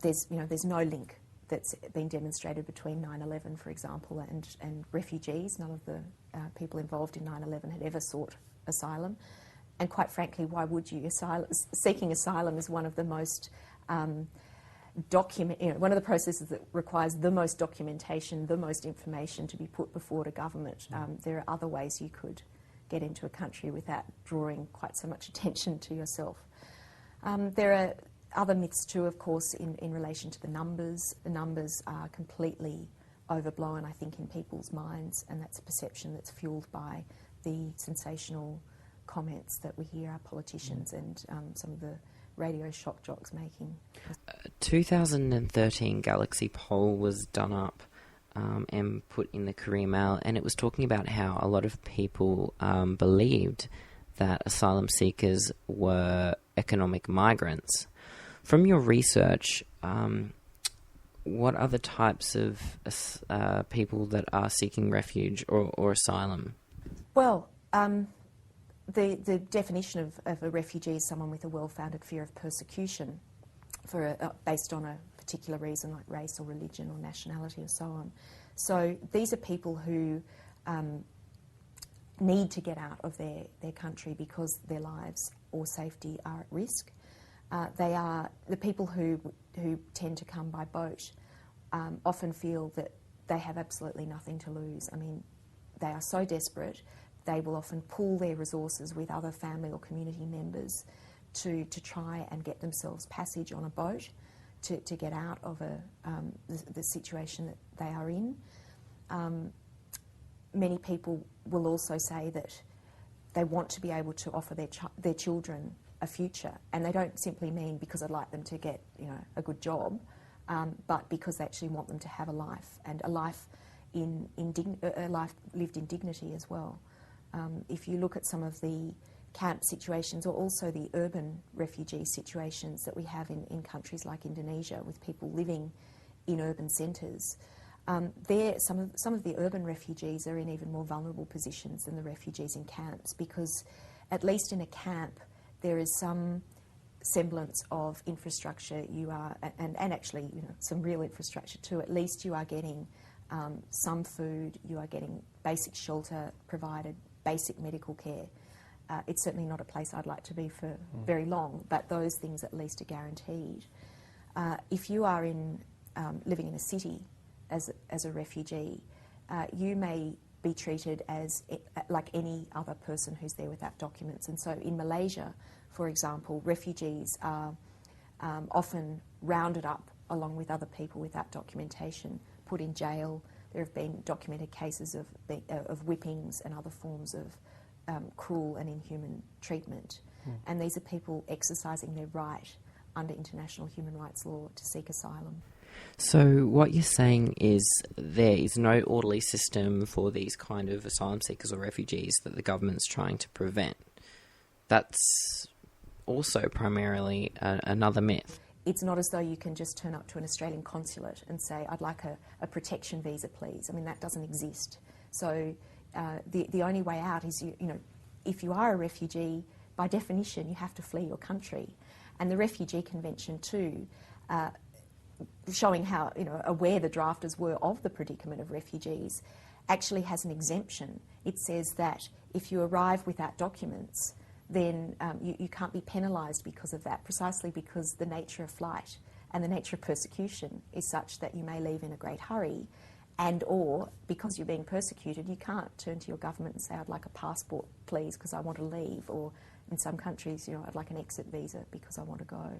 there's no link that's been demonstrated between 9/11, for example, and refugees. None of the people involved in 9/11 had ever sought asylum. And quite frankly, why would you? Seeking asylum is one of the most one of the processes that requires the most documentation, the most information to be put before the government. There are other ways you could get into a country without drawing quite so much attention to yourself. There are other myths too, of course, in relation to the numbers. The numbers are completely overblown, I think, in people's minds, and that's a perception that's fuelled by the sensational comments that we hear our politicians and some of the radio shock jocks making. 2013 Galaxy poll was done up and put in the Courier Mail, and it was talking about how a lot of people believed that asylum seekers were economic migrants. From your research, what are the types of people that are seeking refuge or asylum? Well, the definition of a refugee is someone with a well-founded fear of persecution based on a particular reason like race or religion or nationality or so on. So these are people who need to get out of their country because their lives or safety are at risk. They are the people who tend to come by boat often feel that they have absolutely nothing to lose. I mean, they are so desperate, they will often pool their resources with other family or community members to try and get themselves passage on a boat to get out of the situation that they are in. Many people will also say that they want to be able to offer their children a future, and they don't simply mean because I'd like them to get a good job, but because they actually want them to have a life, and a life lived in dignity as well. If you look at some of the camp situations or also the urban refugee situations that we have in countries like Indonesia with people living in urban centres, some of the urban refugees are in even more vulnerable positions than the refugees in camps, because at least in a camp there is some semblance of infrastructure. You are, and actually some real infrastructure too. At least you are getting some food, you are getting basic shelter provided, basic medical care. It's certainly not a place I'd like to be for very long, but those things at least are guaranteed. If you are living in a city as a refugee, you may be treated as like any other person who's there without documents. And so in Malaysia, for example, refugees are often rounded up along with other people without documentation, put in jail. There have been documented cases of whippings and other forms of cruel and inhuman treatment. And these are people exercising their right under international human rights law to seek asylum. So what you're saying is there is no orderly system for these kind of asylum seekers or refugees that the government's trying to prevent. That's also primarily another myth. It's not as though you can just turn up to an Australian consulate and say, I'd like a protection visa, please. I mean, that doesn't exist. So the only way out is, if you are a refugee, by definition, you have to flee your country. And the Refugee Convention too, showing how aware the drafters were of the predicament of refugees, actually has an exemption. It says that if you arrive without documents, then you can't be penalised because of that, precisely because the nature of flight and the nature of persecution is such that you may leave in a great hurry, and or because you're being persecuted, you can't turn to your government and say, I'd like a passport, please, because I want to leave, or in some countries, I'd like an exit visa because I want to go.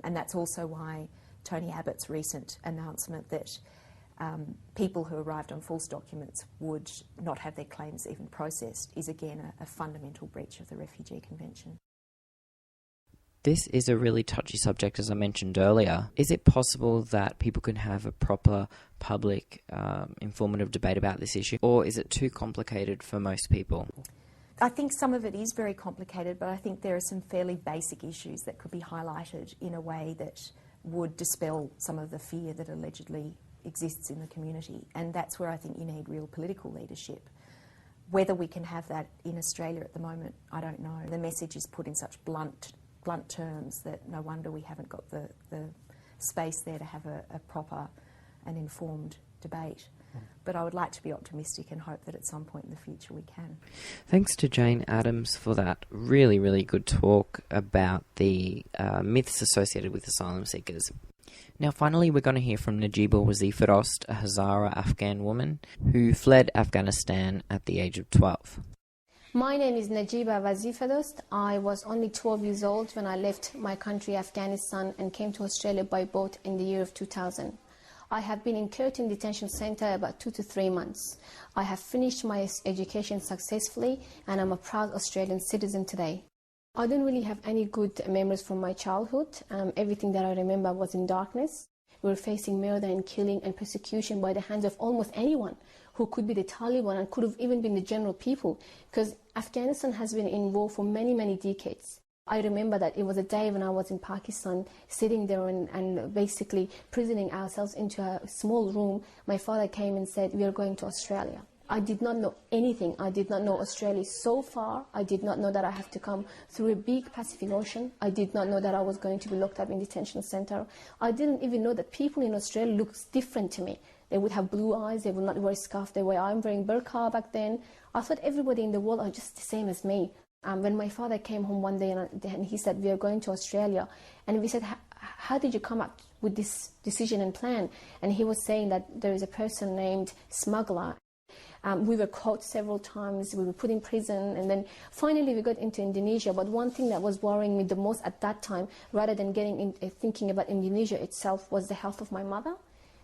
And that's also why Tony Abbott's recent announcement that people who arrived on false documents would not have their claims even processed is again a fundamental breach of the Refugee Convention. This is a really touchy subject, as I mentioned earlier. Is it possible that people can have a proper public, informative debate about this issue, or is it too complicated for most people? I think some of it is very complicated, but I think there are some fairly basic issues that could be highlighted in a way that would dispel some of the fear that allegedly exists in the community. And that's where I think you need real political leadership. Whether we can have that in Australia at the moment, I don't know. The message is put in such blunt blunt terms that no wonder we haven't got the space there to have a proper and informed debate. But I would like to be optimistic and hope that at some point in the future we can. Thanks to Jane Addams for that really, really good talk about the myths associated with asylum seekers. Now, finally, we're going to hear from Najeeba Wazifadost, a Hazara Afghan woman who fled Afghanistan at the age of 12. My name is Najeeba Wazifadost. I was only 12 years old when I left my country, Afghanistan, and came to Australia by boat in the year of 2000. I have been in Curtin Detention Centre about 2 to 3 months. I have finished my education successfully and I'm a proud Australian citizen today. I don't really have any good memories from my childhood. Everything that I remember was in darkness. We were facing murder and killing and persecution by the hands of almost anyone who could be the Taliban and could have even been the general people, because Afghanistan has been in war for many, many decades. I remember that it was a day when I was in Pakistan, sitting there and basically prisoning ourselves into a small room. My father came and said, "We are going to Australia." I did not know anything. I did not know Australia so far. I did not know that I have to come through a big Pacific Ocean. I did not know that I was going to be locked up in detention center. I didn't even know that people in Australia look different to me. They would have blue eyes. They would not wear a scarf the way I'm wearing burqa back then. I thought everybody in the world are just the same as me. When my father came home one day and he said, "We are going to Australia," and we said, "How did you come up with this decision and plan?" And he was saying that there is a person named smuggler. We were caught several times, we were put in prison, and then finally we got into Indonesia. But one thing that was worrying me the most at that time, rather than thinking about Indonesia itself, was the health of my mother,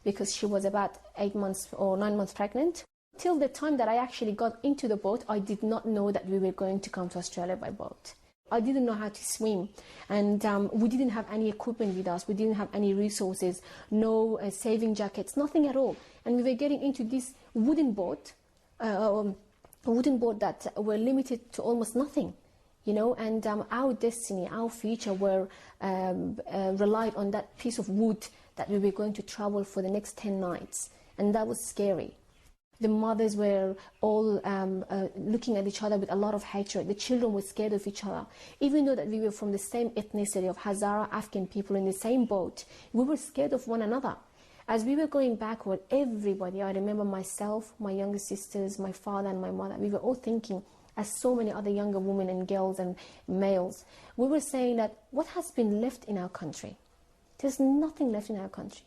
because she was about 8 months or 9 months pregnant. Till the time that I actually got into the boat, I did not know that we were going to come to Australia by boat. I didn't know how to swim, and we didn't have any equipment with us. We didn't have any resources, no saving jackets, nothing at all. And we were getting into this wooden boat that were limited to almost nothing, you know. And our destiny, our future were relied on that piece of wood that we were going to travel for the next 10 nights, and that was scary. The mothers were all looking at each other with a lot of hatred. The children were scared of each other. Even though that we were from the same ethnicity of Hazara Afghan people in the same boat, we were scared of one another. As we were going backward, everybody, I remember myself, my younger sisters, my father and my mother, we were all thinking, as so many other younger women and girls and males, we were saying that what has been left in our country? There's nothing left in our country.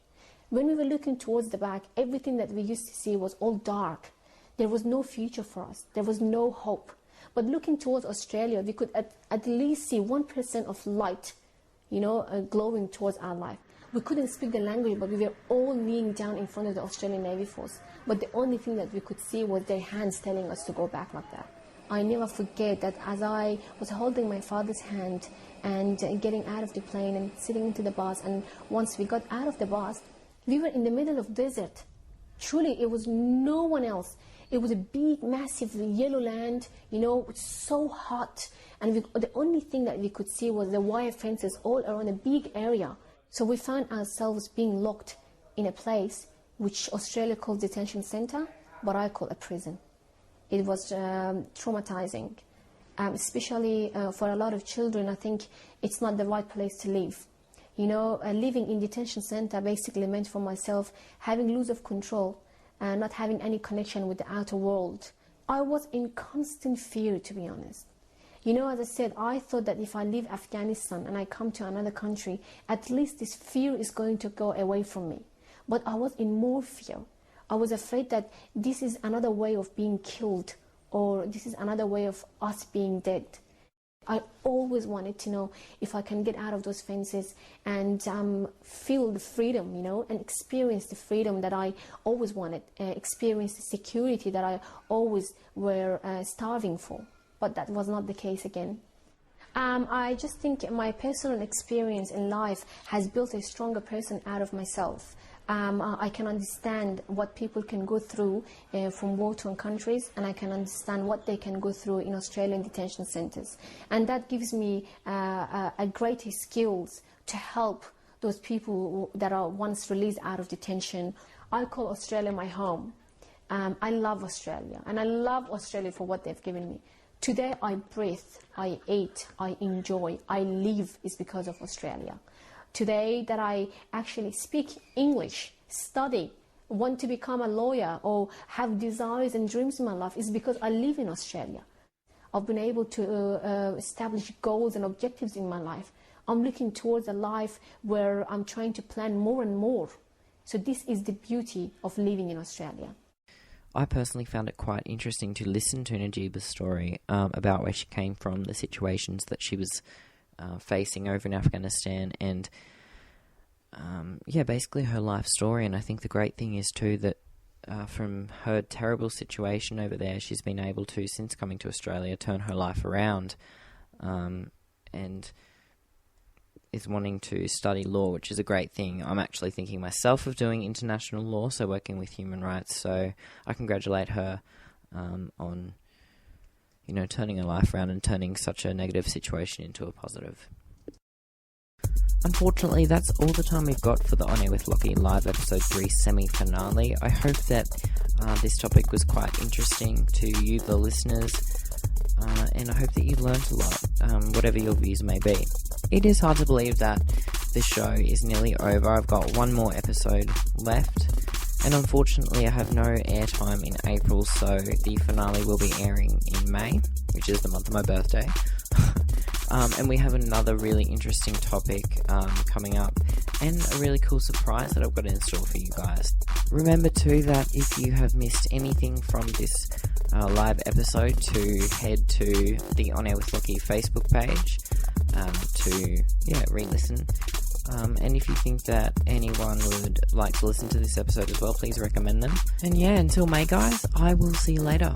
When we were looking towards the back, everything that we used to see was all dark. There was no future for us. There was no hope. But looking towards Australia, we could at least see 1% of light, you know, glowing towards our life. We couldn't speak the language, but we were all kneeling down in front of the Australian Navy Force. But the only thing that we could see was their hands telling us to go back like that. I never forget that as I was holding my father's hand and getting out of the plane and sitting into the bus, and once we got out of the bus, we were in the middle of desert. Truly, it was no one else. It was a big, massive yellow land, you know, so hot. And the only thing that we could see was the wire fences all around a big area. So we found ourselves being locked in a place which Australia calls detention centre, but I call a prison. It was traumatizing, especially for a lot of children. I think it's not the right place to live. You know, living in detention center basically meant for myself having loss of control and not having any connection with the outer world. I was in constant fear, to be honest. You know, as I said, I thought that if I leave Afghanistan and I come to another country, at least this fear is going to go away from me. But I was in more fear. I was afraid that this is another way of being killed, or this is another way of us being dead. I always wanted to know if I can get out of those fences and feel the freedom, you know, and experience the freedom that I always wanted, experience the security that I always were starving for. But that was not the case again. I just think my personal experience in life has built a stronger person out of myself. I can understand what people can go through from war-torn countries, and I can understand what they can go through in Australian detention centres. And that gives me a greater skills to help those people that are once released out of detention. I call Australia my home. I love Australia, and I love Australia for what they've given me. Today I breathe, I eat, I enjoy, I live is because of Australia. Today that I actually speak English, study, want to become a lawyer or have desires and dreams in my life is because I live in Australia. I've been able to establish goals and objectives in my life. I'm looking towards a life where I'm trying to plan more and more. So this is the beauty of living in Australia. I personally found it quite interesting to listen to Najeeba's story about where she came from, the situations that she was facing over in Afghanistan, and basically her life story. And I think the great thing is too that from her terrible situation over there, she's been able to, since coming to Australia, turn her life around, and is wanting to study law, which is a great thing. I'm actually thinking myself of doing international law, so working with human rights. So I congratulate her on, turning her life around and turning such a negative situation into a positive. Unfortunately, that's all the time we've got for the On Air with Lachie Live Episode 3 semi-finale. I hope that this topic was quite interesting to you, the listeners, and I hope that you've learned a lot, whatever your views may be. It is hard to believe that this show is nearly over. I've got one more episode left, and unfortunately I have no airtime in April, so the finale will be airing in May, which is the month of my birthday. And we have another really interesting topic coming up, and a really cool surprise that I've got in store for you guys. Remember too that if you have missed anything from this live episode, to head to the On Air with Lachie Facebook page to re-listen. And if you think that anyone would like to listen to this episode as well, please recommend them. And until May, guys, I will see you later.